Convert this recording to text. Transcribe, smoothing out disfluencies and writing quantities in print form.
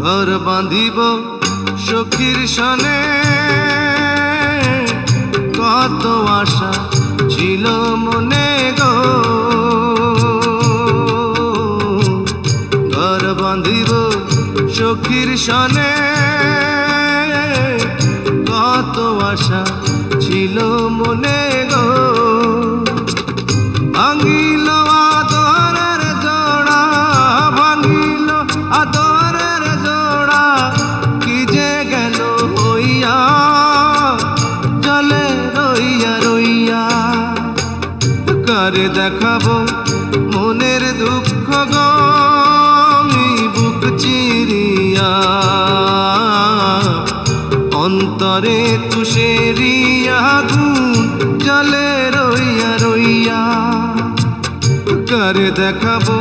ঘর বাঁধিব সখীর সনে, কত আশা ছিল মনে গো। ঘর বাঁধিব সখীর সনে, কত আশা ছিল মনে গো। ভাঙিল আদরের জোড়া, ভাঙিল আদরের জোড়া, কি যে গেল হইয়া জলে রইয়া রইয়া। কারে দেখাবো মনের দুঃখ গো বুক চিরিয়া, অন্তরে তুষেরিয়া আগুন জলে রইয়া রইয়া। কারে দেখাবো